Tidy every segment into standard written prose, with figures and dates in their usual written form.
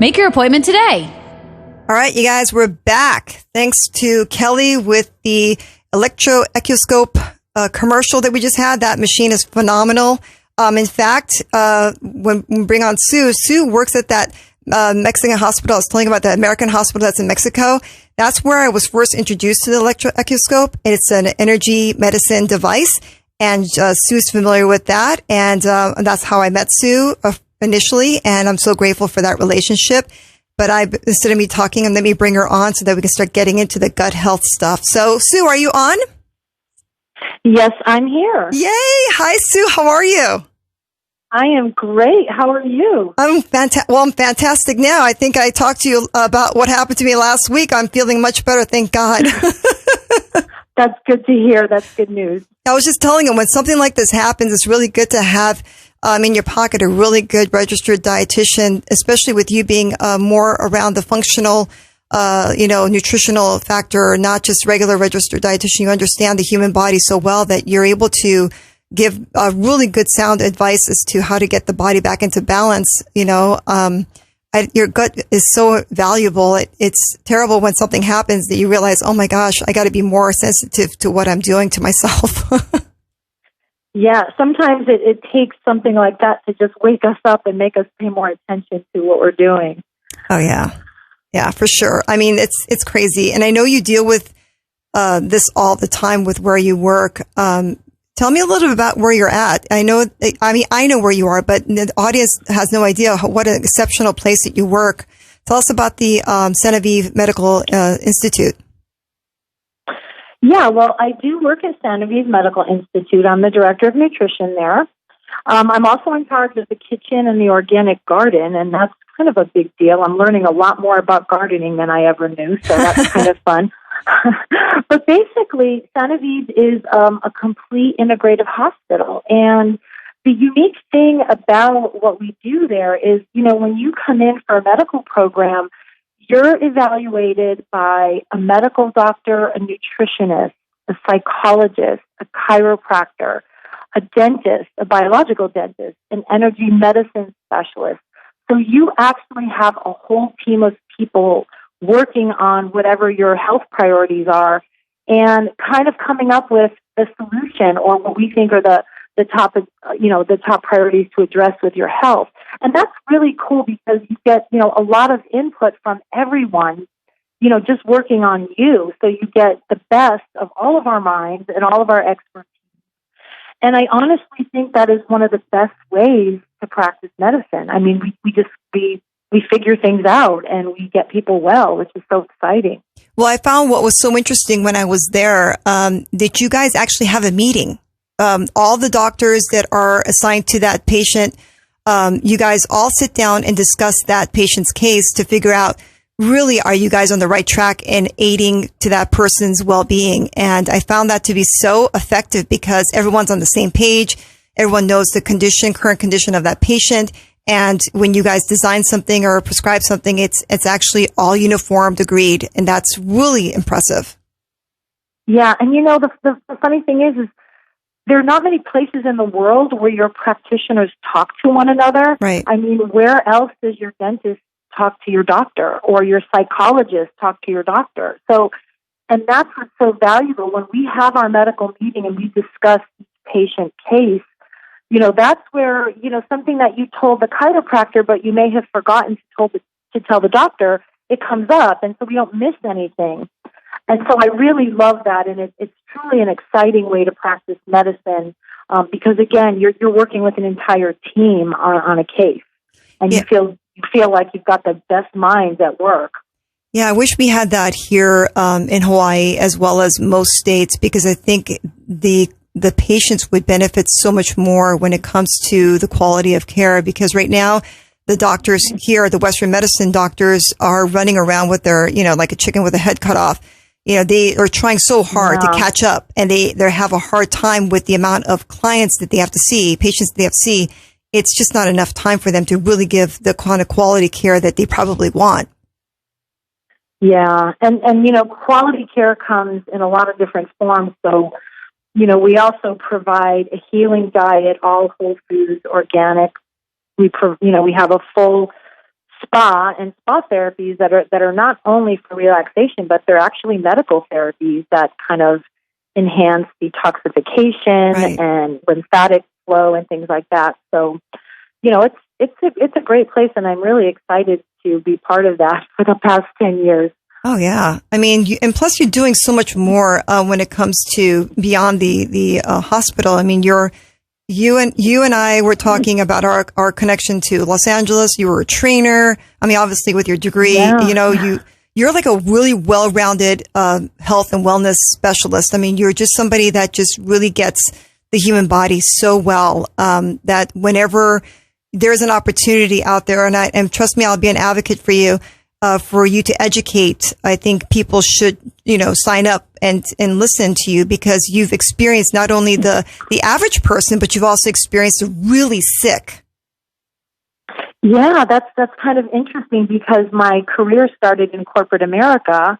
Make your appointment today. All right, you guys, we're back. Thanks to Kelly with the electroechioscope commercial that we just had. That machine is phenomenal. In fact, when we bring on Sue works at that Mexican hospital. I was telling you about the American hospital that's in Mexico. That's where I was first introduced to the electroechioscope. It's an energy medicine device, and Sue's familiar with that. And that's how I met Sue initially, and I'm so grateful for that relationship. But instead of me talking, and let me bring her on so that we can start getting into the gut health stuff. So, Sue, are you on? Yes, I'm here. Yay! Hi, Sue. How are you? I am great. How are you? I'm fantastic now. I think I talked to you about what happened to me last week. I'm feeling much better, thank God. That's good to hear. That's good news. I was just telling him, when something like this happens, it's really good to have in your pocket a really good registered dietitian, especially with you being more around the functional, nutritional factor, not just regular registered dietitian. You understand the human body so well that you're able to give really good sound advice as to how to get the body back into balance. Your gut is so valuable. It's terrible when something happens that you realize, oh my gosh, I got to be more sensitive to what I'm doing to myself. Yeah, sometimes it takes something like that to just wake us up and make us pay more attention to what we're doing. Oh, yeah. Yeah, for sure. I mean, it's crazy. And I know you deal with this all the time with where you work. Tell me a little bit about where you're at. I know where you are, but the audience has no idea what an exceptional place that you work. Tell us about the Genevieve Medical Institute. Yeah, well, I do work at Genevieve Medical Institute. I'm the director of nutrition there. I'm also in charge of the kitchen and the organic garden, and that's kind of a big deal. I'm learning a lot more about gardening than I ever knew, so that's kind of fun. But basically, Genevieve is a complete integrative hospital, and the unique thing about what we do there is, when you come in for a medical program, you're evaluated by a medical doctor, a nutritionist, a psychologist, a chiropractor, a dentist, a biological dentist, an energy medicine specialist. So you actually have a whole team of people working on whatever your health priorities are and kind of coming up with the solution or what we think are the top priorities to address with your health. And that's really cool because you get, a lot of input from everyone, just working on you. So you get the best of all of our minds and all of our expertise. And I honestly think that is one of the best ways to practice medicine. I mean, we figure things out and we get people well, which is so exciting. Well, I found what was so interesting when I was there, that you guys actually have a meeting. All the doctors that are assigned to that patient, you guys all sit down and discuss that patient's case to figure out, really, are you guys on the right track in aiding to that person's well-being? And I found that to be so effective because everyone's on the same page. Everyone knows the current condition of that patient. And when you guys design something or prescribe something, it's actually all uniformed, agreed. And that's really impressive. Yeah. And the funny thing is there are not many places in the world where your practitioners talk to one another. Right. I mean, where else does your dentist talk to your doctor or your psychologist talk to your doctor? So, and that's what's so valuable when we have our medical meeting and we discuss each patient case. That's where, something that you told the chiropractor, but you may have forgotten to tell the doctor, it comes up, and so we don't miss anything. And so I really love that, and it's truly an exciting way to practice medicine because, again, you're working with an entire team on a case, and you feel like you've got the best minds at work. Yeah, I wish we had that here in Hawaii as well as most states, because I think the patients would benefit so much more when it comes to the quality of care, because right now the doctors here, the Western medicine doctors, are running around with their, like a chicken with a head cut off. They are trying so hard to catch up, and they have a hard time with the amount of clients that they have to see, patients that they have to see. It's just not enough time for them to really give the kind of quality care that they probably want. Yeah. And quality care comes in a lot of different forms. So, we also provide a healing diet, all whole foods, organic. We have a full spa and spa therapies that are not only for relaxation, but they're actually medical therapies that kind of enhance detoxification Right. and lymphatic flow and things like that. So, it's a great place, and I'm really excited to be part of that for the past 10 years. Oh yeah, I mean, and plus you're doing so much more when it comes to beyond the hospital. I mean, you and I were talking about our connection to Los Angeles. You were a trainer. I mean, obviously with your degree, Yeah. you're like a really well-rounded health and wellness specialist. I mean, you're just somebody that just really gets the human body so well that whenever there's an opportunity out there, and trust me, I'll be an advocate for you to educate. I think people should, sign up and listen to you because you've experienced not only the average person, but you've also experienced the really sick. Yeah, that's kind of interesting because my career started in corporate America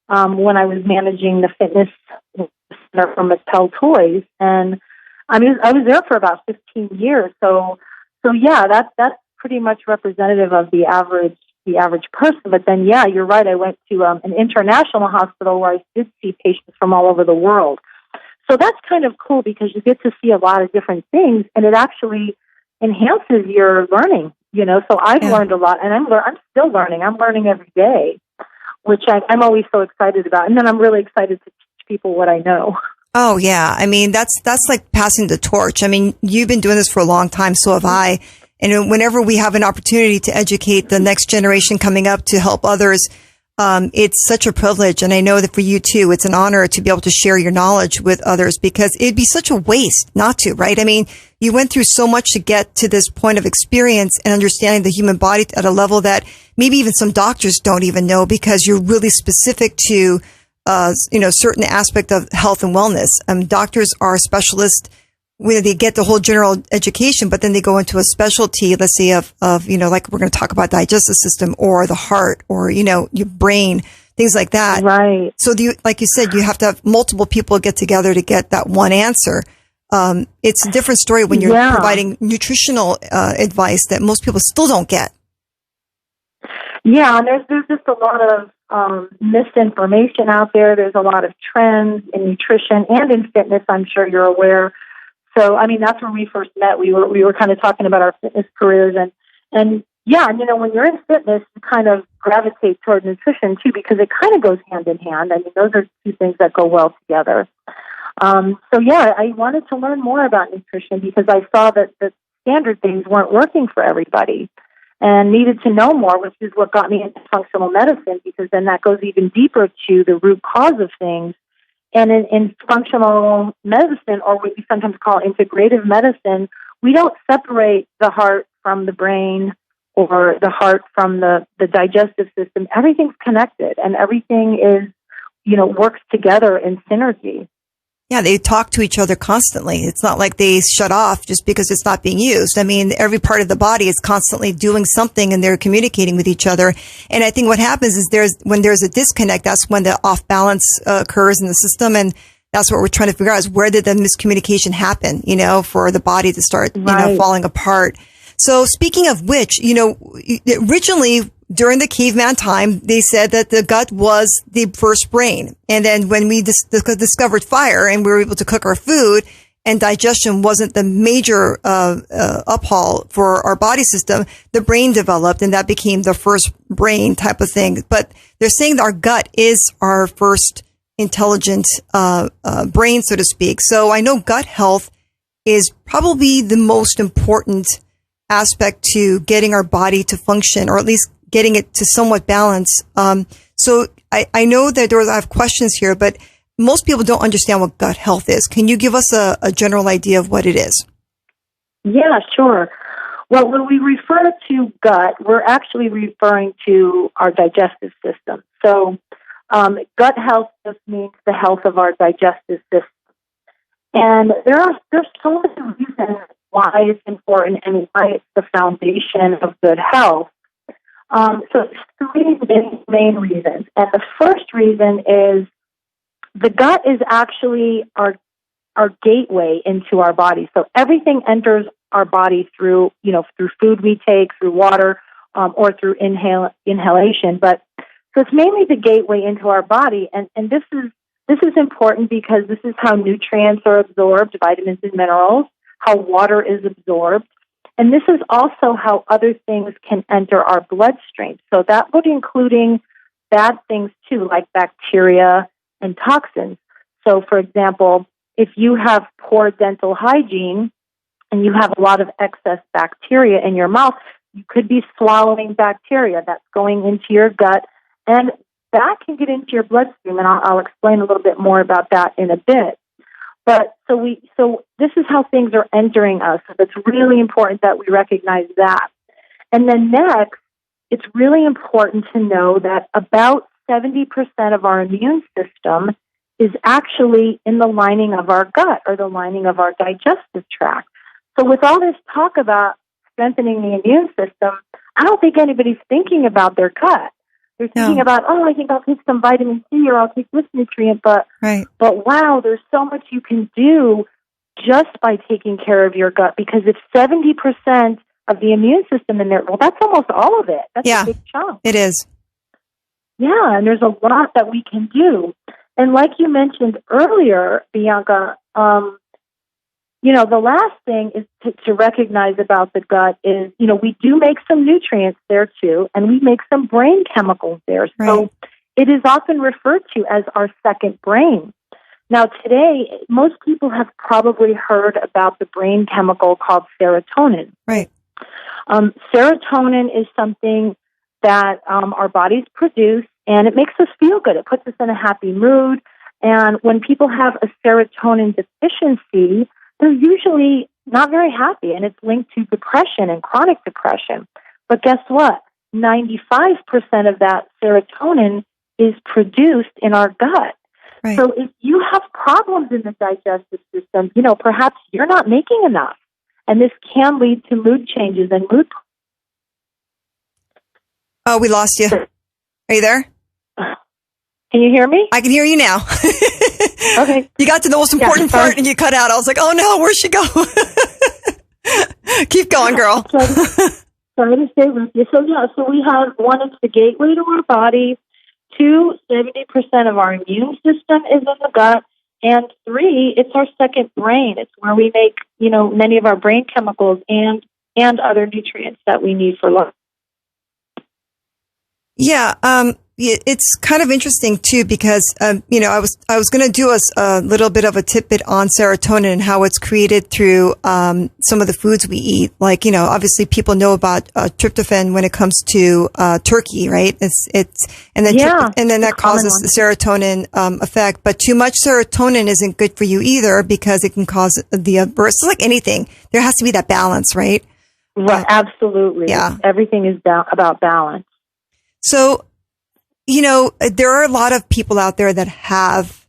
when I was managing the fitness center for Mattel Toys, and I was there for about 15 years. So yeah, that's pretty much representative of the average person. But then, yeah, you're right. I went to an international hospital where I did see patients from all over the world. So that's kind of cool because you get to see a lot of different things, and it actually enhances your learning. So I've learned a lot, and I'm still learning. I'm learning every day, which I'm always so excited about. And then I'm really excited to teach people what I know. Oh yeah, I mean that's like passing the torch. I mean, you've been doing this for a long time, so have I. And whenever we have an opportunity to educate the next generation coming up to help others, it's such a privilege. And I know that for you too, it's an honor to be able to share your knowledge with others because it'd be such a waste not to, right? I mean, you went through so much to get to this point of experience and understanding the human body at a level that maybe even some doctors don't even know because you're really specific to, certain aspect of health and wellness. Doctors are specialists where they get the whole general education, but then they go into a specialty, let's say of, like we're going to talk about digestive system or the heart or, your brain, things like that. Right. So like you said, you have to have multiple people get together to get that one answer. It's a different story when you're providing nutritional, advice that most people still don't get. Yeah. And there's just a lot of, misinformation out there. There's a lot of trends in nutrition and in fitness. I'm sure you're aware. So, I mean, that's when we first met. We were kind of talking about our fitness careers and yeah, when you're in fitness, you kind of gravitate toward nutrition too, because it kind of goes hand in hand. I mean, those are two things that go well together. So yeah, I wanted to learn more about nutrition because I saw that the standard things weren't working for everybody and needed to know more, which is what got me into functional medicine, because then that goes even deeper to the root cause of things. And in functional medicine, or what we sometimes call integrative medicine, we don't separate the heart from the brain or the heart from the digestive system. Everything's connected, and everything is, works together in synergy. Yeah, they talk to each other constantly. It's not like they shut off just because it's not being used. I mean, every part of the body is constantly doing something and they're communicating with each other. And I think what happens is when there's a disconnect, that's when the off balance occurs in the system. And that's what we're trying to figure out is where did the miscommunication happen, for the body to start, falling apart. So speaking of which, originally during the caveman time, they said that the gut was the first brain. And then when we discovered fire and we were able to cook our food and digestion wasn't the major uphaul for our body system, the brain developed and that became the first brain type of thing. But they're saying that our gut is our first intelligent brain, so to speak. So I know gut health is probably the most important aspect to getting our body to function, or at least getting it to somewhat balance. So I know that I have questions here, but most people don't understand what gut health is. Can you give us a general idea of what it is? Yeah, sure. Well, when we refer to gut, we're actually referring to our digestive system. So gut health just means the health of our digestive system. And there's so many reasons why it's important and why it's the foundation of good health. So three main reasons. And the first reason is the gut is actually our gateway into our body. So everything enters our body through food we take, through water. or through inhalation. But so it's mainly the gateway into our body, and this is important because this is how nutrients are absorbed, vitamins and minerals, how water is absorbed, and this is also how other things can enter our bloodstream. So that would including bad things too, like bacteria and toxins. So, for example, if you have poor dental hygiene and you have a lot of excess bacteria in your mouth, you could be swallowing bacteria that's going into your gut, and that can get into your bloodstream, and I'll explain a little bit more about that in a bit. But so this is how things are entering us. So it's really important that we recognize that. And then next, it's really important to know that about 70% of our immune system is actually in the lining of our gut or the lining of our digestive tract. So with all this talk about strengthening the immune system, I don't think anybody's thinking about their gut. They're thinking about, I think I'll take some vitamin C or I'll take this nutrient, but wow, there's so much you can do just by taking care of your gut, because if 70% of the immune system in there, well, that's almost all of it. That's a big chunk. It is. Yeah, and there's a lot that we can do. And like you mentioned earlier, Bianca, the last thing is to recognize about the gut is, we do make some nutrients there too, and we make some brain chemicals there. So it is often referred to as our second brain. Now today, most people have probably heard about the brain chemical called serotonin. Right. Serotonin is something that our bodies produce, and it makes us feel good. It puts us in a happy mood. And when people have a serotonin deficiency, they're usually not very happy, and it's linked to depression and chronic depression. But guess what? 95% of that serotonin is produced in our gut. Right. So if you have problems in the digestive system, perhaps you're not making enough. And this can lead to mood changes and mood. Oh, we lost you. Are you there? Can you hear me? I can hear you now. Okay. You got to the most important part and you cut out. I was like, oh no, where'd she go? Keep going, girl. Sorry to stay with you. So we have one, it's the gateway to our body. 2, 70% of our immune system is in the gut. And 3, it's our second brain. It's where we make, many of our brain chemicals and other nutrients that we need for life. Yeah, it's kind of interesting too because I was going to do a little bit of a tidbit on serotonin and how it's created through some of the foods we eat. Like obviously people know about tryptophan when it comes to turkey, right? And then that causes the serotonin effect. But too much serotonin isn't good for you either because it can cause the burst. It's like anything, there has to be that balance, right? Right, absolutely. Yeah, everything is about balance. So, there are a lot of people out there that have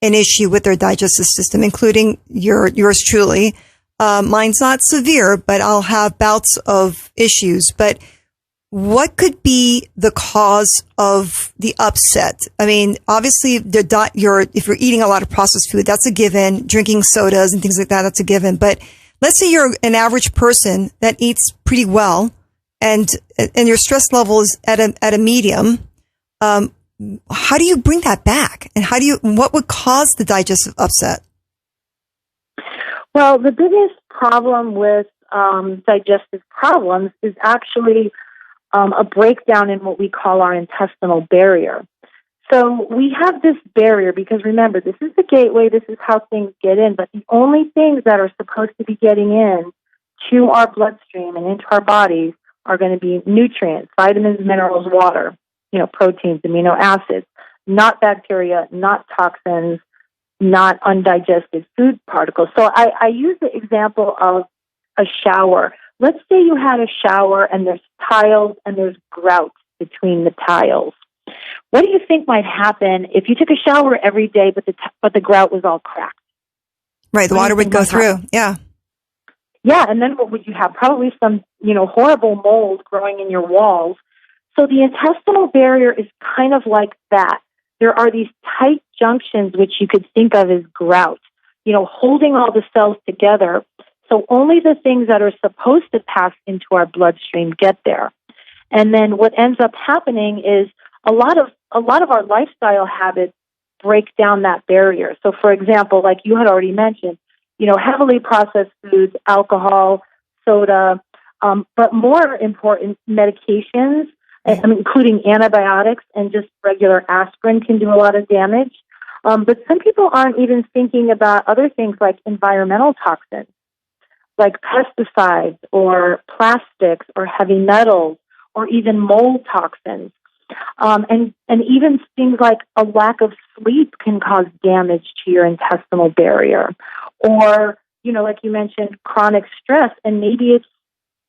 an issue with their digestive system, including yours truly. Mine's not severe, but I'll have bouts of issues. But what could be the cause of the upset? I mean, obviously, if you're eating a lot of processed food, that's a given. Drinking sodas and things like that, that's a given. But let's say you're an average person that eats pretty well, and your stress level is at a medium. How do you bring that back? And what would cause the digestive upset? Well, the biggest problem with digestive problems is actually a breakdown in what we call our intestinal barrier. So we have this barrier because remember, this is the gateway, this is how things get in, but the only things that are supposed to be getting in to our bloodstream and into our bodies are going to be nutrients, vitamins, minerals, water, proteins, amino acids, not bacteria, not toxins, not undigested food particles. So I use the example of a shower. Let's say you had a shower and there's tiles and there's grout between the tiles. What do you think might happen if you took a shower every day, but the grout was all cracked? Right, the water would go through. Yeah. Yeah, and then what would you have? Probably some, horrible mold growing in your walls. So the intestinal barrier is kind of like that. There are these tight junctions, which you could think of as grout, holding all the cells together. So only the things that are supposed to pass into our bloodstream get there. And then what ends up happening is a lot of our lifestyle habits break down that barrier. So, for example, like you had already mentioned, heavily processed foods, alcohol, soda, but more important, medications, including antibiotics and just regular aspirin can do a lot of damage. But some people aren't even thinking about other things like environmental toxins, like pesticides or plastics or heavy metals or even mold toxins. And even things like a lack of sleep can cause damage to your intestinal barrier. Or, like you mentioned, chronic stress. And maybe it's,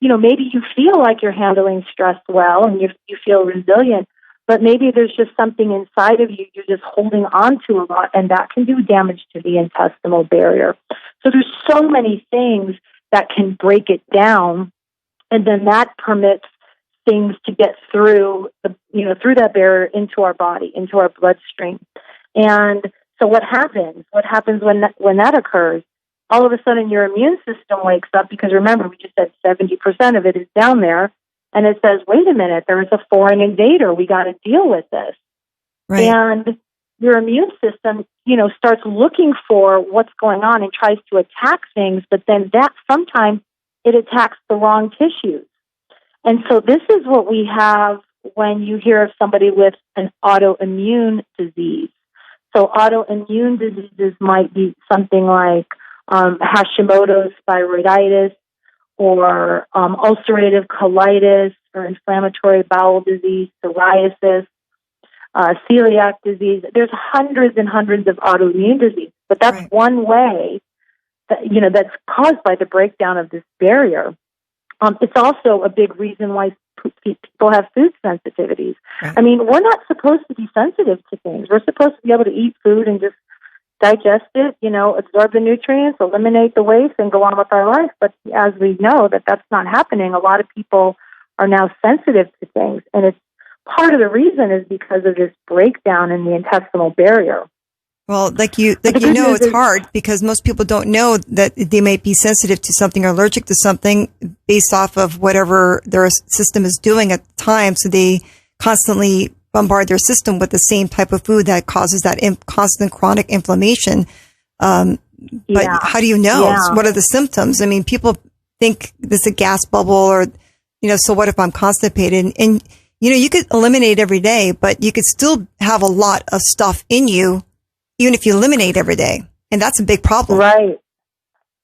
maybe you feel like you're handling stress well and you feel resilient, but maybe there's just something inside of you you're just holding on to a lot, and that can do damage to the intestinal barrier. So there's so many things that can break it down, and then that permits things to get through through that barrier into our body, into our bloodstream. And so what happens? What happens when that occurs? All of a sudden your immune system wakes up, because remember, we just said 70% of it is down there, and it says, wait a minute, there is a foreign invader. We got to deal with this. Right. And your immune system, starts looking for what's going on and tries to attack things, but then that sometimes it attacks the wrong tissues. And so this is what we have when you hear of somebody with an autoimmune disease. So autoimmune diseases might be something like Hashimoto's thyroiditis, or ulcerative colitis, or inflammatory bowel disease, psoriasis, celiac disease. There's hundreds and hundreds of autoimmune diseases, but that's right. One way that, that's caused by the breakdown of this barrier. It's also a big reason why people have food sensitivities. Right. I mean, we're not supposed to be sensitive to things. We're supposed to be able to eat food and just digest it, absorb the nutrients, eliminate the waste, and go on with our life. But as we know that's not happening, a lot of people are now sensitive to things. And it's part of the reason is because of this breakdown in the intestinal barrier. Well, it's hard because most people don't know that they might be sensitive to something or allergic to something based off of whatever their system is doing at the time. So they constantly bombard their system with the same type of food that causes that constant chronic inflammation. But how do you know? Yeah. What are the symptoms? I mean, people think this is a gas bubble or, so what if I'm constipated? And you could eliminate every day, but you could still have a lot of stuff in you, even if you eliminate every day. And that's a big problem. Right.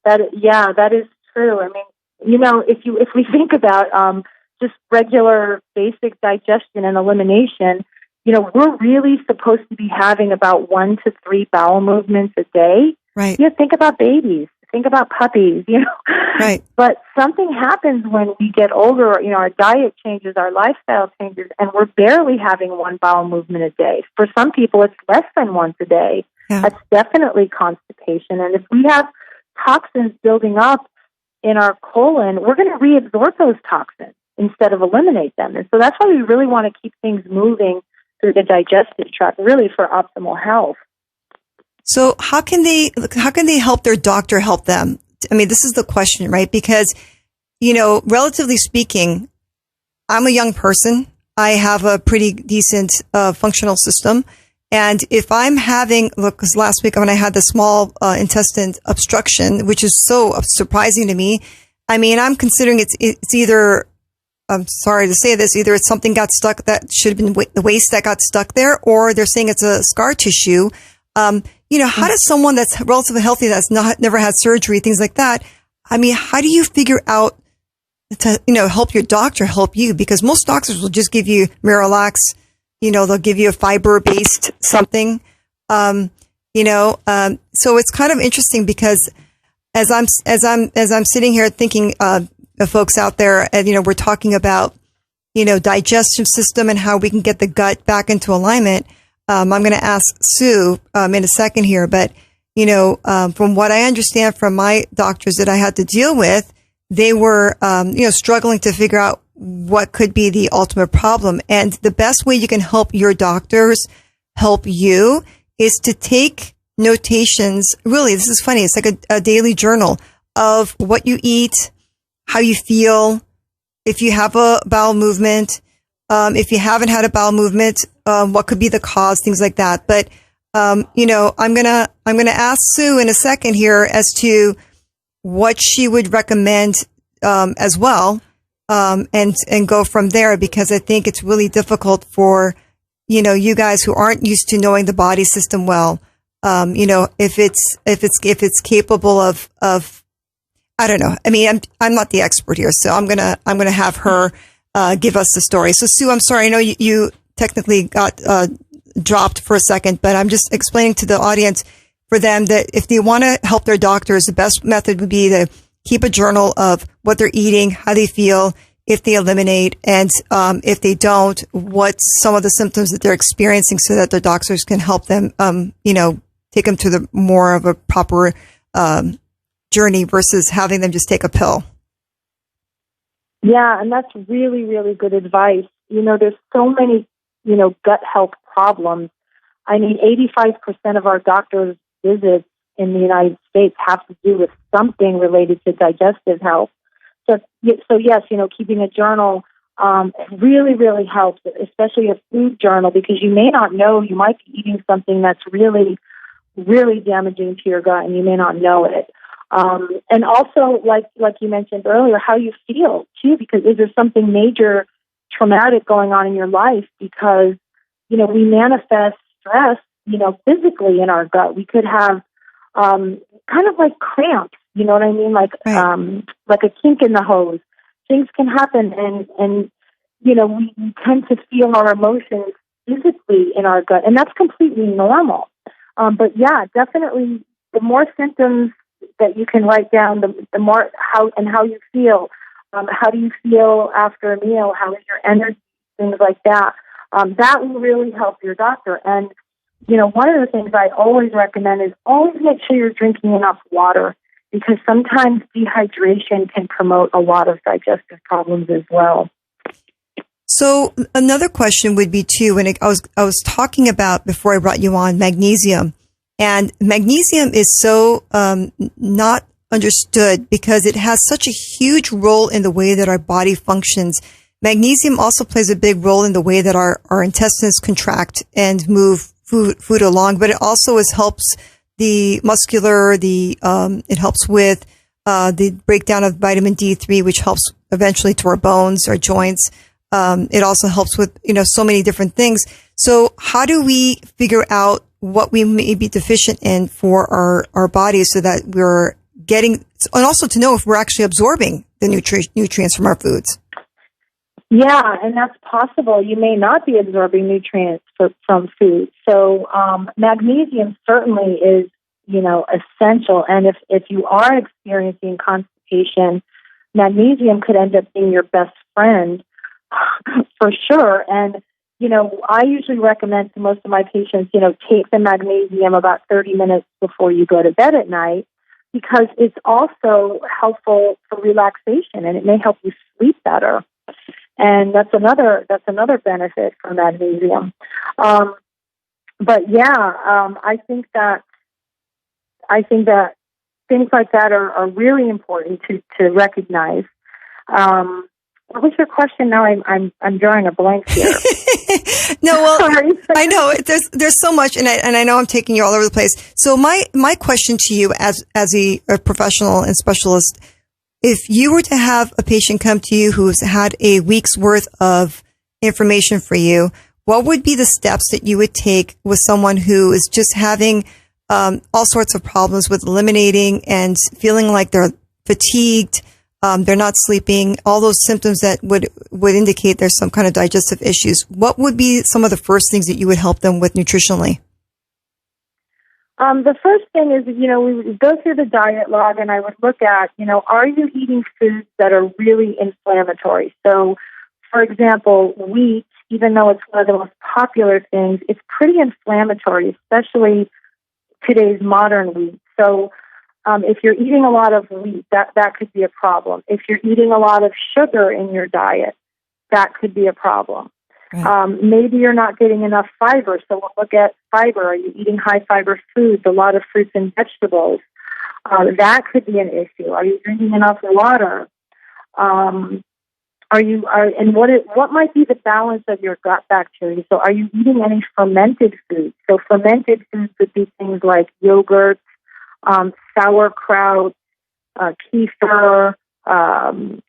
That is true. I mean, if we think about just regular basic digestion and elimination, we're really supposed to be having about 1 to 3 bowel movements a day. Right. Think about babies. Think about puppies, Right. But something happens when we get older, our diet changes, our lifestyle changes, and we're barely having 1 bowel movement a day. For some people, it's less than once a day. Yeah. That's definitely constipation. And if we have toxins building up in our colon, we're going to reabsorb those toxins instead of eliminate them. And so that's why we really want to keep things moving through the digestive tract, really for optimal health. So how can they help their doctor help them? I mean, this is the question, right? Because, relatively speaking, I'm a young person. I have a pretty decent functional system. And if I'm because last week when I had the small intestine obstruction, which is so surprising to me, I mean, I'm considering it's either, I'm sorry to say this, either it's something got stuck that should have been the waste that got stuck there, or they're saying it's a scar tissue. How does someone that's relatively healthy, that's never had surgery, things like that, I mean, how do you figure out to, help your doctor help you? Because most doctors will just give you Miralax, they'll give you a fiber-based something, so it's kind of interesting because as I'm sitting here thinking, the folks out there, and, we're talking about, digestive system and how we can get the gut back into alignment. I'm going to ask Sue in a second here, but, from what I understand from my doctors that I had to deal with, they were, struggling to figure out what could be the ultimate problem. And the best way you can help your doctors help you is to take notations. Really, this is funny. It's like a daily journal of what you eat, how you feel, if you have a bowel movement, If you haven't had a bowel movement, what could be the cause, things like that. But, I'm going to ask Sue in a second here as to what she would recommend, as well. And go from there, because I think it's really difficult for, you guys who aren't used to knowing the body system well. If it's capable of, I don't know. I mean, I'm not the expert here, so I'm going to have her, give us the story. So Sue, I'm sorry. I know you technically got, dropped for a second, but I'm just explaining to the audience for them that if they want to help their doctors, the best method would be to keep a journal of what they're eating, how they feel, if they eliminate, and if they don't, what's some of the symptoms that they're experiencing, so that their doctors can help them, take them to the more of a proper journey versus having them just take a pill. Yeah, and that's really, really good advice. There's so many, gut health problems. I mean, 85% of our doctors' visits in the United States have to do with something related to digestive health. So yes, keeping a journal really, really helps, especially a food journal, because you may not know, you might be eating something that's really, really damaging to your gut, and you may not know it. And also, like you mentioned earlier, how you feel too, because is there something major traumatic going on in your life? Because, we manifest stress, physically in our gut. We could have kind of like cramps, you know what I mean? Like a kink in the hose. Things can happen, and we tend to feel our emotions physically in our gut, and that's completely normal. But yeah, definitely, the more symptoms that you can write down, the more how you feel. How do you feel after a meal? How is your energy? Things like that. That will really help your doctor. And, one of the things I always recommend is always make sure you're drinking enough water, because sometimes dehydration can promote a lot of digestive problems as well. So another question would be too, when I was talking about, before I brought you on, magnesium. And magnesium is so not understood because it has such a huge role in the way that our body functions. Magnesium also plays a big role in the way that our intestines contract and move food along, but it also helps the muscular, it helps with the breakdown of vitamin D3, which helps eventually to our bones, our joints. It also helps with, so many different things. So how do we figure out what we may be deficient in for our bodies, so that we're getting, and also to know if we're actually absorbing the nutrients from our foods? Yeah, and that's possible. You may not be absorbing nutrients from food. So magnesium certainly is, essential. And if you are experiencing constipation, magnesium could end up being your best friend for sure. And, I usually recommend to most of my patients, take the magnesium about 30 minutes before you go to bed at night, because it's also helpful for relaxation, and it may help you sleep better. And that's another benefit from magnesium. But yeah, I think that things like that are really important to recognize. What was your question? Now I'm drawing a blank here. No, well, I know there's so much, and I know I'm taking you all over the place. So my question to you as a professional and specialist, if you were to have a patient come to you who's had a week's worth of information for you, what would be the steps that you would take with someone who is just having all sorts of problems with eliminating and feeling like they're fatigued, they're not sleeping, all those symptoms that would indicate there's some kind of digestive issues? What would be some of the first things that you would help them with nutritionally? The first thing is, we would go through the diet log, and I would look at, are you eating foods that are really inflammatory? So, for example, wheat, even though it's one of the most popular things, it's pretty inflammatory, especially today's modern wheat. So, if you're eating a lot of wheat, that could be a problem. If you're eating a lot of sugar in your diet, that could be a problem. Right. Maybe you're not getting enough fiber, so we'll look at fiber. Are you eating high fiber foods, a lot of fruits and vegetables? That could be an issue. Are you drinking enough water? what might be the balance of your gut bacteria? So are you eating any fermented foods? So fermented foods would be things like yogurt, sauerkraut, kefir,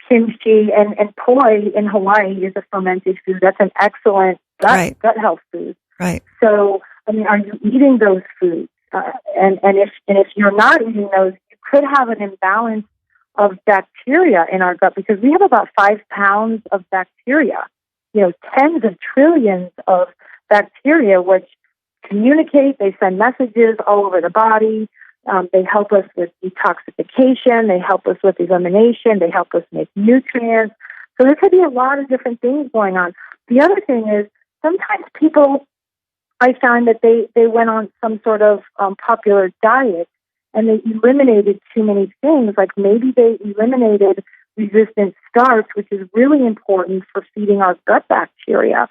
kimchi, and poi in Hawaii is a fermented food. That's an excellent gut health food. Right. So, I mean, are you eating those foods? And if you're not eating those, you could have an imbalance of bacteria in our gut, because we have about 5 pounds of bacteria, tens of trillions of bacteria, which communicate, they send messages all over the body. They help us with detoxification. They help us with elimination. They help us make nutrients. So there could be a lot of different things going on. The other thing is sometimes people, I find that they went on some sort of popular diet and they eliminated too many things. Like maybe they eliminated resistant starch, which is really important for feeding our gut bacteria.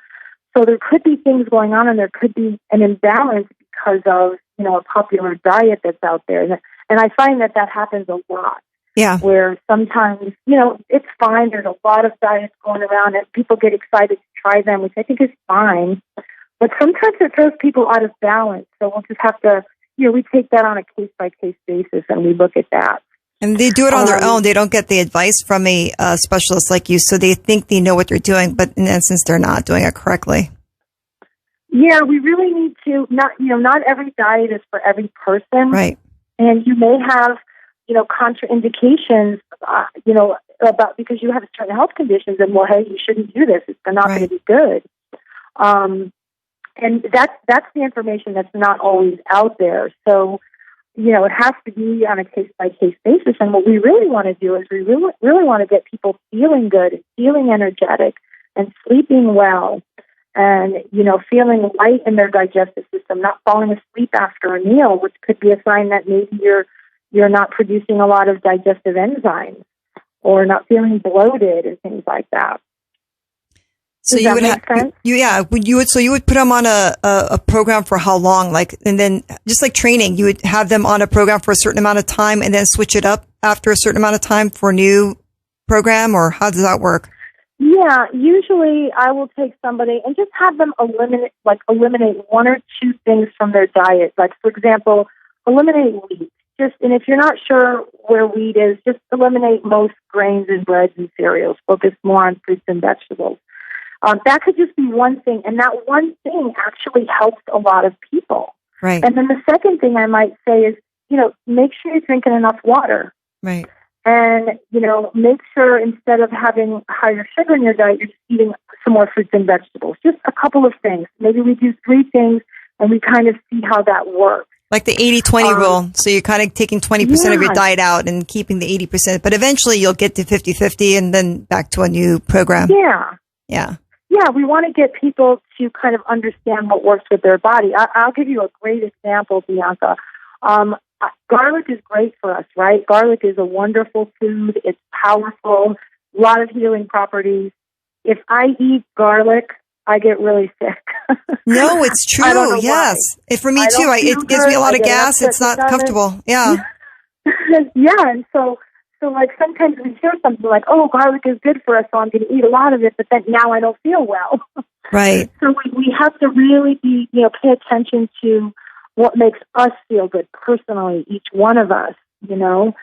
So there could be things going on, and there could be an imbalance because of a popular diet that's out there. And I find that happens a lot. Yeah. Where sometimes, it's fine. There's a lot of diets going around and people get excited to try them, which I think is fine. But sometimes it throws people out of balance. So we'll just have to, we take that on a case-by-case basis and we look at that. And they do it on their own. They don't get the advice from a specialist like you, so they think they know what they're doing, but in essence, they're not doing it correctly. Yeah, we really need to, not every diet is for every person. Right. And you may have, contraindications, because you have certain health conditions, and hey, you shouldn't do this. It's not going to be good. And that's the information that's not always out there. So, it has to be on a case-by-case basis. And what we really want to do is we really want to get people feeling good and feeling energetic and sleeping well and, feeling light in their digestive system, not falling asleep after a meal, which could be a sign that maybe you're not producing a lot of digestive enzymes or not feeling bloated and things like that. So Does that make sense? You would put them on a program for how long? And then just like training, you would have them on a program for a certain amount of time and then switch it up after a certain amount of time for a new program, or how does that work? Yeah, usually I will take somebody and just have them eliminate 1 or 2 things from their diet. Like, for example, eliminate wheat. And if you're not sure where wheat is, just eliminate most grains and breads and cereals. Focus more on fruits and vegetables. That could just be one thing, and that one thing actually helps a lot of people. Right. And then the second thing I might say is, make sure you're drinking enough water. Right. And, make sure instead of having higher sugar in your diet, you're just eating some more fruits and vegetables. Just a couple of things. Maybe we do 3 things, and we kind of see how that works. Like the 80-20 rule. So you're kind of taking 20% of your diet out and keeping the 80%. But eventually you'll get to 50-50 and then back to a new program. Yeah. Yeah. Yeah, we want to get people to kind of understand what works with their body. I'll give you a great example, Bianca. Garlic is great for us, right? Garlic is a wonderful food. It's powerful, a lot of healing properties. If I eat garlic, I get really sick. No, it's true. Yes. For me too. It gives me a lot of gas. It's not comfortable. Yeah. Yeah. And so like sometimes we hear something like, oh, garlic is good for us, so I'm going to eat a lot of it, but then now I don't feel well. Right. So we have to really pay attention to what makes us feel good personally, each one of us,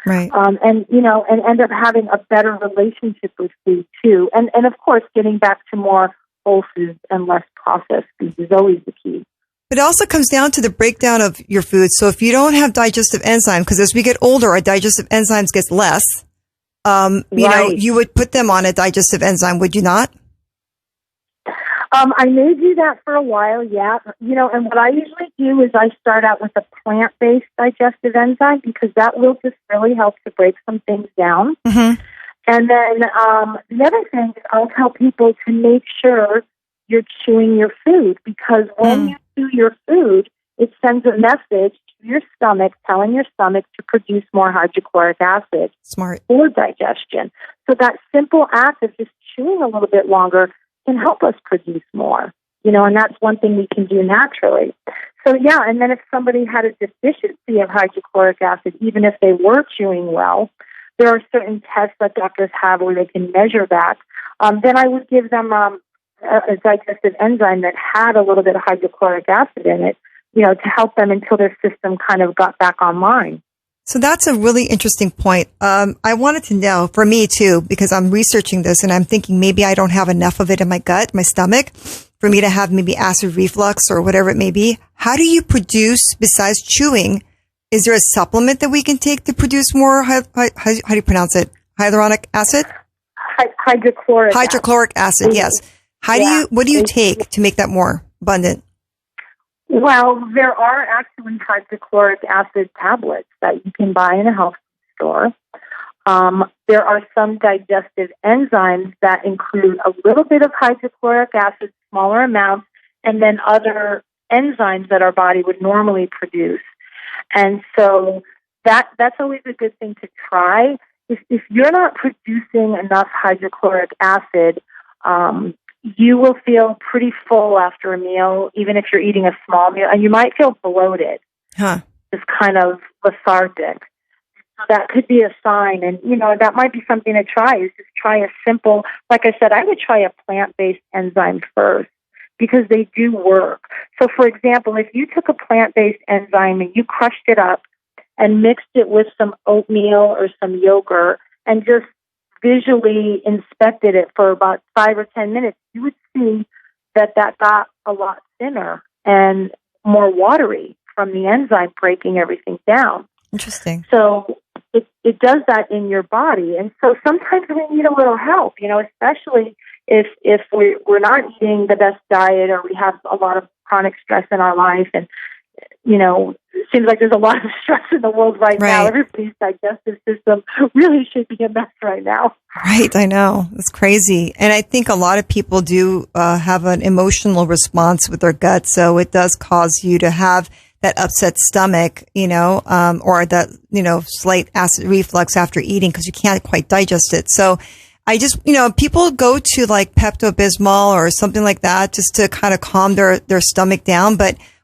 Right. and end up having a better relationship with food too. And of course, getting back to more whole foods and less processed foods is always the key. But it also comes down to the breakdown of your food. So if you don't have digestive enzymes, because as we get older, our digestive enzymes gets less, you would put them on a digestive enzyme, would you not? I may do that for a while, yeah. And what I usually do is I start out with a plant-based digestive enzyme because that will just really help to break some things down. Mm-hmm. And then the other thing is I'll tell people to make sure you're chewing your food, because when you chew your food, it sends a message to your stomach telling your stomach to produce more hydrochloric acid. Smart. For digestion. So that simple act of just chewing a little bit longer can help us produce more, and that's one thing we can do naturally. So yeah, and then if somebody had a deficiency of hydrochloric acid, even if they were chewing well, there are certain tests that doctors have where they can measure that. Then I would give them a digestive enzyme that had a little bit of hydrochloric acid in it, to help them until their system kind of got back online. So that's a really interesting point. I wanted to know, for me too, because I'm researching this and I'm thinking maybe I don't have enough of it in my gut, my stomach, for me to have maybe acid reflux or whatever it may be. How do you produce, besides chewing, is there a supplement that we can take to produce more, how do you pronounce it? Hyaluronic acid? Hydrochloric acid, yes. What do you take to make that more abundant? Well, there are actually hydrochloric acid tablets that you can buy in a health store. There are some digestive enzymes that include a little bit of hydrochloric acid, smaller amounts, and then other enzymes that our body would normally produce. And so that's always a good thing to try. If you're not producing enough hydrochloric acid, you will feel pretty full after a meal, even if you're eating a small meal, and you might feel bloated, just kind of lethargic. So that could be a sign, and that might be something to try. Is just try a simple, like I said, I would try a plant-based enzyme first because they do work. So, for example, if you took a plant-based enzyme and you crushed it up and mixed it with some oatmeal or some yogurt and just visually inspected it for about 5 or 10 minutes, you would see that got a lot thinner and more watery from the enzyme breaking everything down. Interesting. So it does that in your body. And so sometimes we need a little help, especially if we're not eating the best diet or we have a lot of chronic stress in our life. And, it seems like there's a lot of stress in the world right now. Everybody's digestive system really should be a mess right now. Right, I know. It's crazy. And I think a lot of people do have an emotional response with their gut, so it does cause you to have that upset stomach, or that, slight acid reflux after eating because you can't quite digest it. So I just, people go to like Pepto-Bismol or something like that just to kind of calm their stomach down,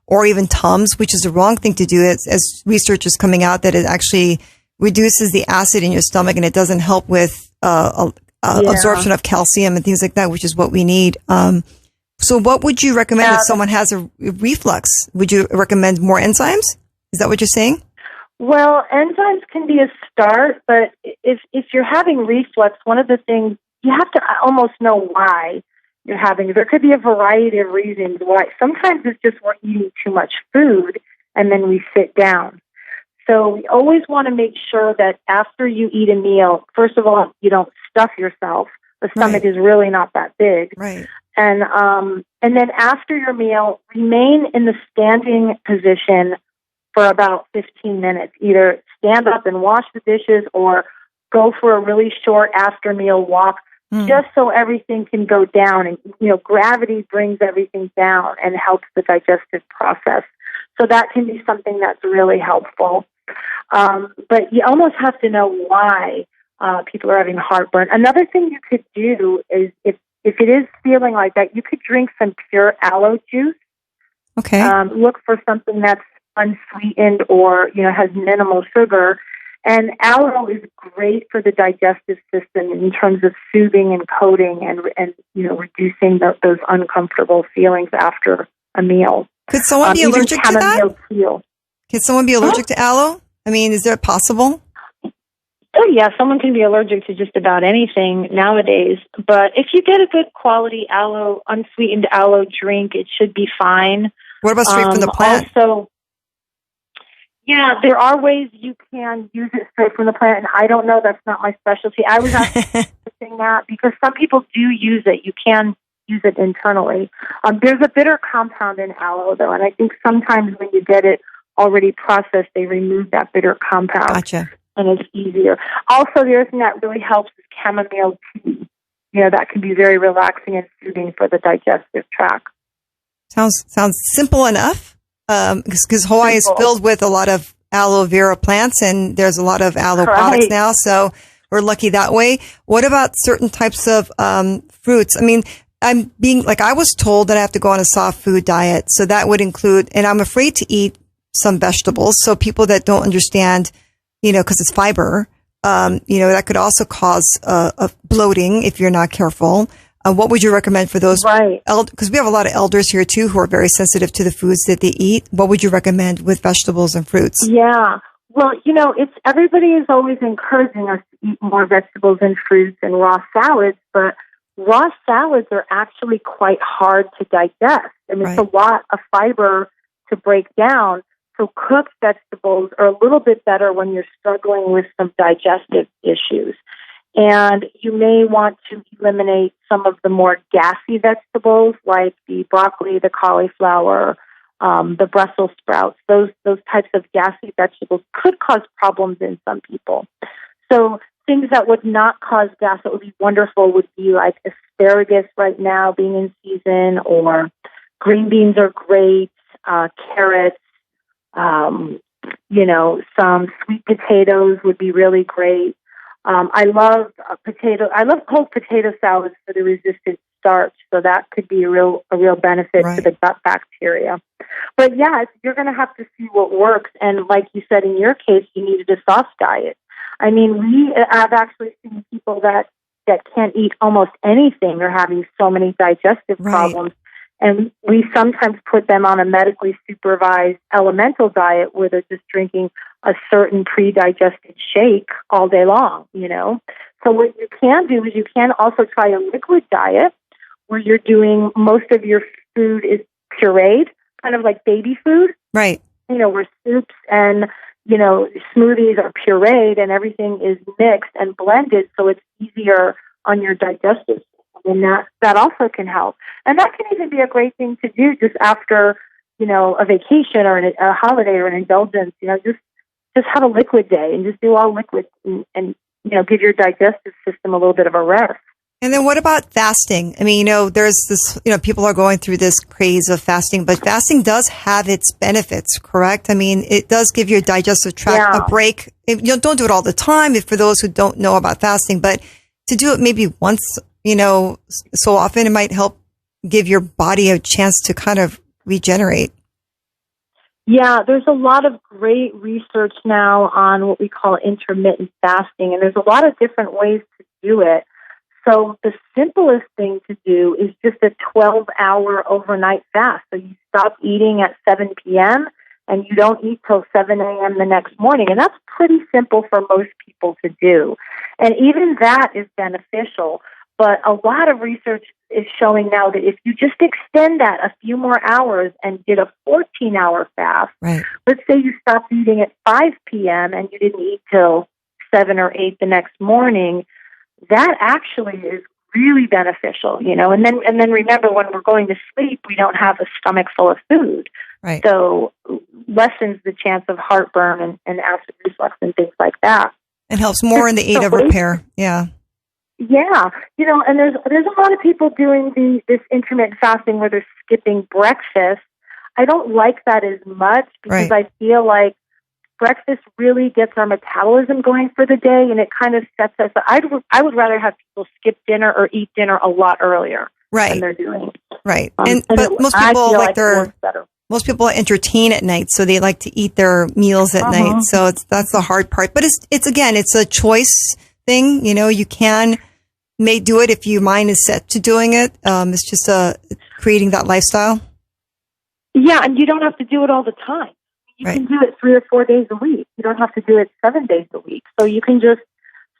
or even Tums, which is the wrong thing to do, as research is coming out that it actually reduces the acid in your stomach and it doesn't help with absorption of calcium and things like that, which is what we need. So what would you recommend if someone has a reflux? Would you recommend more enzymes? Is that what you're saying? Well, enzymes can be a start, but if you're having reflux, one of the things, you have to almost know why you're having. There could be a variety of reasons why. Sometimes it's just we're eating too much food and then we sit down. So we always want to make sure that after you eat a meal, first of all, you don't stuff yourself. The stomach is really not that big. Right. And then after your meal, remain in the standing position for about 15 minutes. Either stand up and wash the dishes or go for a really short after meal walk, just so everything can go down. And, gravity brings everything down and helps the digestive process. So that can be something that's really helpful. But you almost have to know why people are having heartburn. Another thing you could do is if it is feeling like that, you could drink some pure aloe juice. Okay. Look for something that's unsweetened or, has minimal sugar. And aloe is great for the digestive system in terms of soothing and coating and reducing those uncomfortable feelings after a meal. Could someone be allergic to that? Could someone be allergic to aloe? I mean, is that possible? Oh, yeah, someone can be allergic to just about anything nowadays. But if you get a good quality aloe, unsweetened aloe drink, it should be fine. What about straight from the plant? Also, yeah, there are ways you can use it straight from the plant, and I don't know. That's not my specialty. I was asking that because some people do use it. You can use it internally. There's a bitter compound in aloe, though, and I think sometimes when you get it already processed, they remove that bitter compound. Gotcha. And it's easier. Also, the other thing that really helps is chamomile tea. That can be very relaxing and soothing for the digestive tract. Sounds simple enough. Because Hawaii is filled with a lot of aloe vera plants, and there's a lot of aloe products now, so we're lucky that way. What about certain types of fruits? I mean, I was told that I have to go on a soft food diet, so that would include, and I'm afraid to eat some vegetables. So people that don't understand, because it's fiber, That could also cause bloating if you're not careful. What would you recommend for those? Right. Because we have a lot of elders here too who are very sensitive to the foods that they eat. What would you recommend with vegetables and fruits? Yeah. Well, everybody is always encouraging us to eat more vegetables and fruits and raw salads, but raw salads are actually quite hard to digest. I mean, It's a lot of fiber to break down. So cooked vegetables are a little bit better when you're struggling with some digestive issues. And you may want to eliminate some of the more gassy vegetables like the broccoli, the cauliflower, the Brussels sprouts. Those types of gassy vegetables could cause problems in some people. So things that would not cause gas that would be wonderful would be like asparagus right now being in season, or green beans are great, carrots, some sweet potatoes would be really great. I love cold potato salads for the resistant starch, so that could be a real benefit to the gut bacteria. But yeah, you're going to have to see what works. And like you said, in your case, you needed a soft diet. I mean, I've actually seen people that can't eat almost anything or having so many digestive problems. And we sometimes put them on a medically supervised elemental diet where they're just drinking a certain pre-digested shake all day long, So what you can do is you can also try a liquid diet where you're doing most of your food is pureed, kind of like baby food. Right. Where soups and, smoothies are pureed and everything is mixed and blended so it's easier on your digestive system. And that also can help. And that can even be a great thing to do just after, a vacation or a holiday or an indulgence. Just have a liquid day and just do all liquids and give your digestive system a little bit of a rest. And then what about fasting? I mean, there's this, people are going through this craze of fasting, but fasting does have its benefits, correct? I mean, it does give your digestive tract a break. Don't do it all the time for those who don't know about fasting, but to do it maybe once, so often, it might help give your body a chance to kind of regenerate. Yeah, there's a lot of great research now on what we call intermittent fasting, and there's a lot of different ways to do it. So the simplest thing to do is just a 12-hour overnight fast. So you stop eating at 7 p.m. and you don't eat till 7 a.m. the next morning. And that's pretty simple for most people to do. And even that is beneficial. But a lot of research is showing now that if you just extend that a few more hours and did a 14-hour fast, let's say you stopped eating at 5 p.m. and you didn't eat till 7 or 8 the next morning, that actually is really beneficial, And then remember, when we're going to sleep, we don't have a stomach full of food. Right. So lessens the chance of heartburn and acid reflux and things like that. It helps more in the aid of repair. Yeah. Yeah, and there's a lot of people doing this intermittent fasting where they're skipping breakfast. I don't like that as much because I feel like breakfast really gets our metabolism going for the day, and it kind of sets us up. I would rather have people skip dinner or eat dinner a lot earlier than they're doing. Right, but most people most people entertain at night, so they like to eat their meals at night. So that's the hard part. But it's a choice thing. You may do it if your mind is set to doing it. It's just creating that lifestyle. Yeah, and you don't have to do it all the time. You can do it 3 or 4 days a week. You don't have to do it 7 days a week. So you can just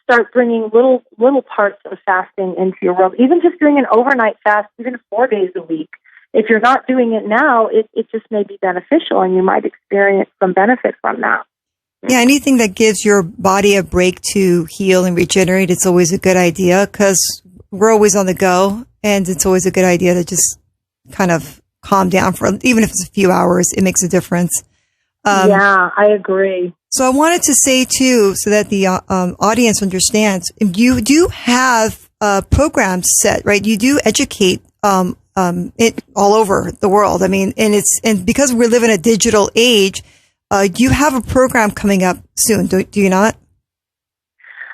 start bringing little parts of fasting into your world. Even just doing an overnight fast, even 4 days a week. If you're not doing it now, it just may be beneficial, and you might experience some benefit from that. Yeah, anything that gives your body a break to heal and regenerate, it's always a good idea because we're always on the go, and it's always a good idea to just kind of calm down for, even if it's a few hours, it makes a difference. Yeah, I agree. So I wanted to say too, so that the audience understands, you do have programs set, right? You do educate it all over the world. I mean, and because we live in a digital age, you have a program coming up soon, do you not?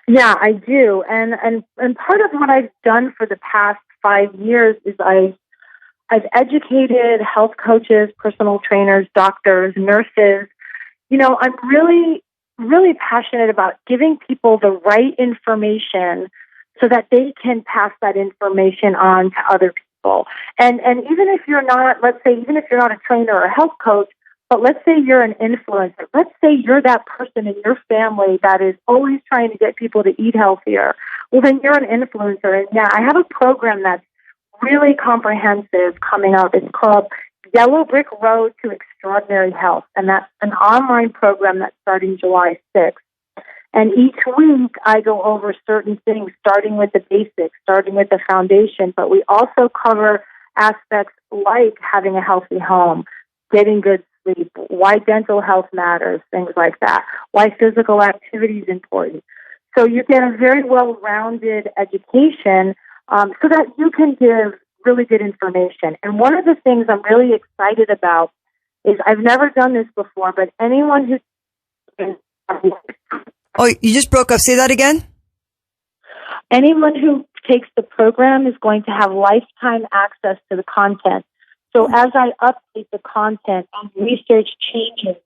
Yeah, I do. And part of what I've done for the past 5 years is I've educated health coaches, personal trainers, doctors, nurses. I'm really really passionate about giving people the right information so that they can pass that information on to other people. And even if you're not, let's say, even if you're not a trainer or a health coach, but let's say you're an influencer. Let's say you're that person in your family that is always trying to get people to eat healthier. Well, then you're an influencer. And yeah, I have a program that's really comprehensive coming up. It's called Yellow Brick Road to Extraordinary Health. And that's an online program that's starting July 6th. And each week I go over certain things, starting with the basics, starting with the foundation. But we also cover aspects like having a healthy home, getting good sleep, why dental health matters, things like that, why physical activity is important. So you get a very well-rounded education so that you can give really good information. And one of the things I'm really excited about is I've never done this before, but anyone who... Oh, you just broke up. Say that again. Anyone who takes the program is going to have lifetime access to the content. So as I update the content and research changes,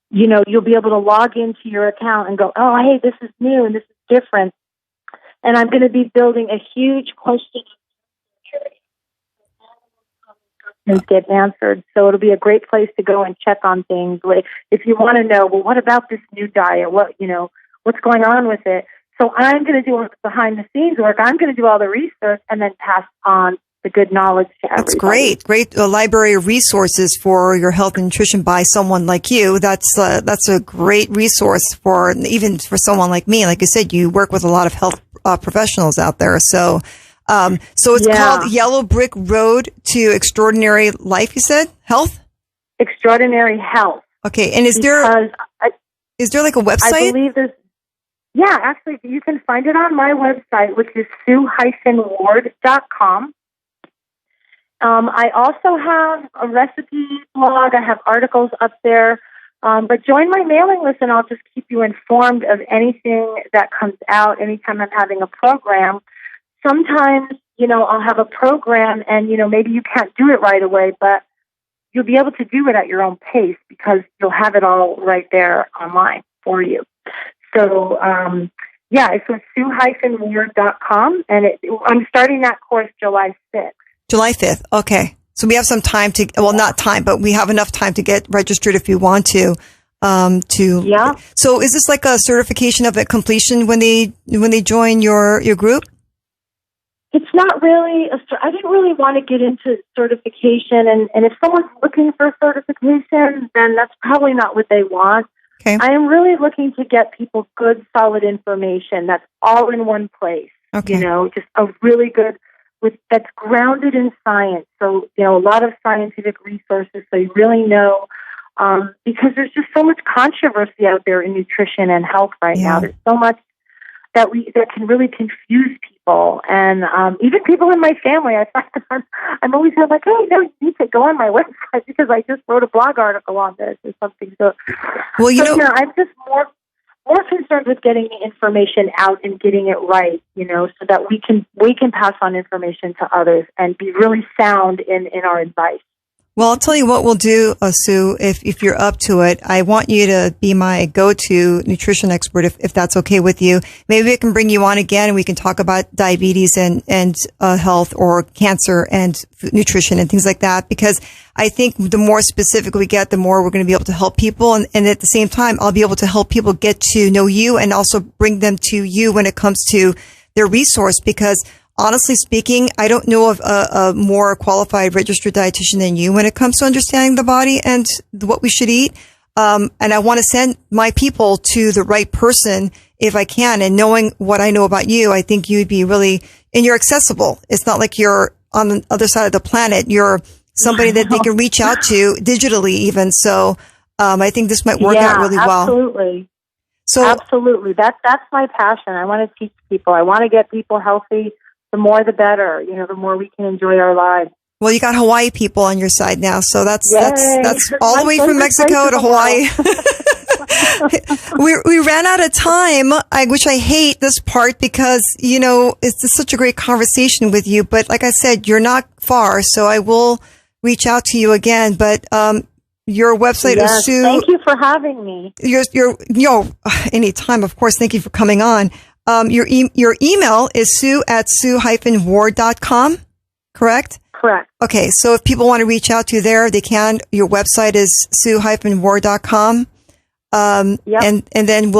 you'll be able to log into your account and go, oh, hey, this is new and this is different. And I'm going to be building a huge question and get answered. So it'll be a great place to go and check on things. Like if you want to know, well, what about this new diet? What's going on with it? So I'm going to do behind the scenes work. I'm going to do all the research and then pass on the good knowledge to everybody. That's great library of resources for your health and nutrition by someone like you. That's a great resource even for someone like me. Like I said, you work with a lot of health professionals out there. So it's called Yellow Brick Road to Extraordinary Life. You said health, extraordinary health. Okay, and is there like a website? I believe there's. Yeah, actually, you can find it on my website, which is sue-ward.com. I also have a recipe blog. I have articles up there. But join my mailing list, and I'll just keep you informed of anything that comes out anytime I'm having a program. Sometimes, I'll have a program, and, maybe you can't do it right away, but you'll be able to do it at your own pace because you'll have it all right there online for you. So, it's sue-ward.com, and I'm starting that course July 6th. July 5th. Okay. So we have some time not time, but we have enough time to get registered if you want to. Yeah. So is this like a certification of a completion when they join your group? It's not really, I didn't really want to get into certification, and if someone's looking for certification, then that's probably not what they want. Okay. I am really looking to get people good, solid information that's all in one place. Okay. Just a really good, that's grounded in science. So, a lot of scientific resources so you really know, because there's just so much controversy out there in nutrition and health right now. There's so much that can really confuse people, and even people in my family. I find that I'm always like, hey, no, you need to go on my website because I just wrote a blog article on this or something. So, I'm just more concerned with getting the information out and getting it right, so that we can pass on information to others and be really sound in our advice. Well, I'll tell you what we'll do, Sue, if you're up to it. I want you to be my go-to nutrition expert, if that's okay with you. Maybe I can bring you on again and we can talk about diabetes and health or cancer and nutrition and things like that, because I think the more specific we get, the more we're going to be able to help people. And at the same time, I'll be able to help people get to know you and also bring them to you when it comes to their resource, because honestly speaking, I don't know of a more qualified registered dietitian than you when it comes to understanding the body and what we should eat. And I want to send my people to the right person if I can. And knowing what I know about you, I think you'd be really, and you're accessible. It's not like you're on the other side of the planet. You're somebody that they can reach out to digitally even. So, I think this might work out really well. Absolutely. Absolutely. That's my passion. I want to teach people. I want to get people healthy. The more, the better. The more we can enjoy our lives. Well, you got Hawaii people on your side now, so that's all the way from Mexico to Hawaii. we ran out of time, which I hate this part because it's such a great conversation with you. But like I said, you're not far, so I will reach out to you again. But Your website is Sue. Thank you for having me. Anytime, of course. Thank you for coming on. Your email is sue@sue-ward.com, correct? Correct. Okay. So if people want to reach out to you there, they can. Your website is sue-ward.com. Yep. And then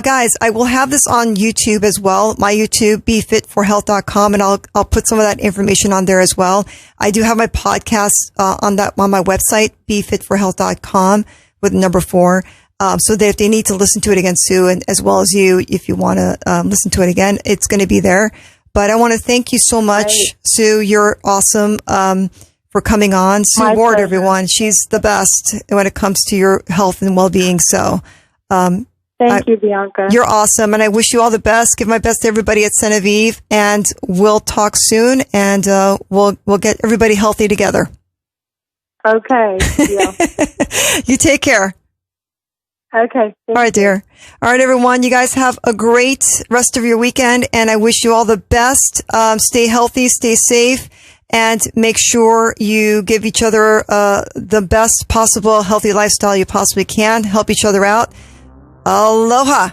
guys, I will have this on YouTube as well. My YouTube, befitforhealth.com, and I'll put some of that information on there as well. I do have my podcast, on my website, befitforhealth.com with number 4. So that if they need to listen to it again, Sue, and as well as you, if you want to, listen to it again, it's going to be there. But I want to thank you so much, Sue. You're awesome. For coming on. Sue Ward, pleasure. Everyone. She's the best when it comes to your health and well-being. So, thank you, Bianca. You're awesome. And I wish you all the best. Give my best to everybody at Genevieve, and we'll talk soon, and, we'll get everybody healthy together. Okay. Yeah. You take care. Okay. All right, dear. All right, everyone. You guys have a great rest of your weekend, and I wish you all the best. Stay healthy, stay safe, and make sure you give each other the best possible healthy lifestyle you possibly can. Help each other out. Aloha.